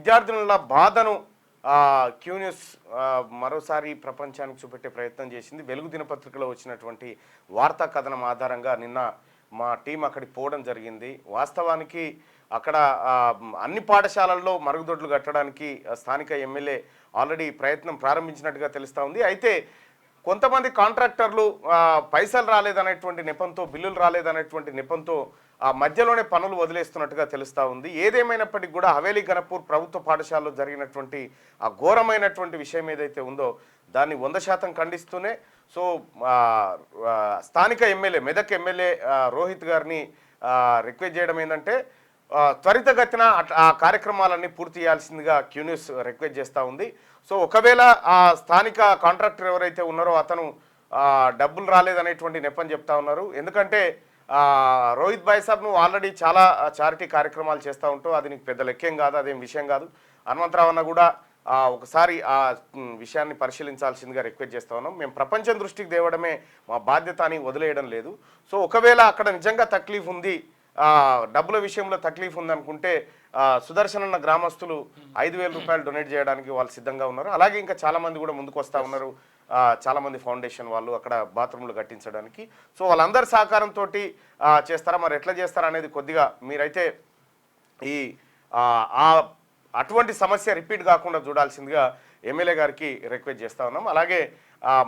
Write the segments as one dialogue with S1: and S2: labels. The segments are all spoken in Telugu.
S1: విద్యార్థినుల బాధను క్యూ న్యూస్ మరోసారి ప్రపంచానికి చూపెట్టే ప్రయత్నం చేసింది. వెలుగు దినపత్రికలో వచ్చినటువంటి వార్తా కథనం ఆధారంగా నిన్న మా టీం అక్కడికి పోవడం జరిగింది. వాస్తవానికి అక్కడ అన్ని పాఠశాలల్లో మరుగుదొడ్లు కట్టడానికి స్థానిక ఎమ్మెల్యే ఆల్రెడీ ప్రయత్నం ప్రారంభించినట్టుగా తెలుస్తూ ఉంది. అయితే కొంతమంది కాంట్రాక్టర్లు పైసలు రాలేదనేటువంటి నెపంతో, బిల్లులు రాలేదనేటువంటి నెపంతో మధ్యలోనే పనులు వదిలేస్తున్నట్టుగా తెలుస్తూ ఉంది. ఏదేమైనప్పటికీ కూడా హవేలీ గణపూర్ ప్రభుత్వ పాఠశాలలో జరిగినటువంటి ఆ ఘోరమైనటువంటి విషయం ఏదైతే ఉందో దాన్ని 100% ఖండిస్తూనే సో స్థానిక ఎమ్మెల్యే, మెదక్ ఎమ్మెల్యే రోహిత్ గారిని రిక్వెస్ట్ చేయడం ఏంటంటే త్వరితగతిన ఆ కార్యక్రమాలన్నీ పూర్తి చేయాల్సిందిగా క్యూ న్యూస్ రిక్వెస్ట్ చేస్తూ ఉంది. సో ఒకవేళ ఆ స్థానిక కాంట్రాక్టర్ ఎవరైతే ఉన్నారో అతను డబ్బులు రాలేదనేటువంటి నెపం చెప్తా ఉన్నారు. ఎందుకంటే రోహిత్ భాయ్ సాబ్ నువ్వు ఆల్రెడీ చాలా చారిటీ కార్యక్రమాలు చేస్తూ ఉంటావు, అది నీకు పెద్ద లెక్కేం కాదు, అదేం విషయం కాదు. హనుమంతరావు అన్న కూడా ఒకసారి ఆ విషయాన్ని పరిశీలించాల్సిందిగా రిక్వెస్ట్ చేస్తూ ఉన్నాం. మేము ప్రపంచం దృష్టికి తేవడమే మా బాధ్యత అని వదిలేయడం లేదు. సో ఒకవేళ అక్కడ నిజంగా తక్లీఫ్ ఉంది, డబ్బుల విషయంలో తక్లీఫ్ ఉందనుకుంటే సుదర్శన్ అన్న గ్రామస్తులు 5,000 రూపాయలు డొనేట్ చేయడానికి వాళ్ళు సిద్ధంగా ఉన్నారు. అలాగే ఇంకా చాలామంది కూడా ముందుకు వస్తూ ఉన్నారు. చాలామంది ఫౌండేషన్ వాళ్ళు అక్కడ బాత్రూమ్లు కట్టించడానికి. సో వాళ్ళందరి సహకారంతో చేస్తారా, మరి ఎట్లా చేస్తారా అనేది కొద్దిగా మీరైతే ఈ అటువంటి సమస్య రిపీట్ కాకుండా చూడాల్సిందిగా ఎమ్మెల్యే గారికి రిక్వెస్ట్ చేస్తూ ఉన్నాం. అలాగే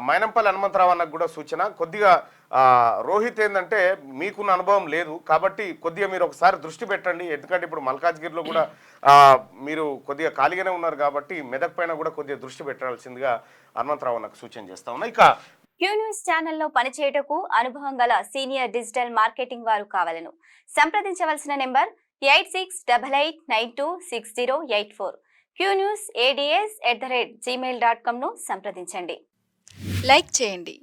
S1: మైనంపల్లి హనుమంతరావు అన్నకు కూడా సూచన, కొద్దిగా రోహిత్ ఏంటంటే మీకున్న అనుభవం లేదు కాబట్టి కొద్దిగా మీరు ఒకసారి దృష్టి పెట్టండి. ఎందుకంటే ఇప్పుడు మల్కాజ్గిరిలో కూడా మీరు కొద్దిగా ఖాళీగానే ఉన్నారు కాబట్టి మెదక్ పైన కూడా కొద్దిగా దృష్టి పెట్టాల్సిందిగా హనుమంతరావు అన్నకు సూచన చేస్తా ఉన్నా. ఇక
S2: క్యూ న్యూస్ ఛానల్లో పనిచేయటకు అనుభవం గల సీనియర్ డిజిటల్ మార్కెటింగ్ వారు కావాలను సంప్రదించవలసిన నెంబర్ 8688926084. qnewsads@gmail.com ను సంప్రదించండి.
S3: లైక్ చేయండి.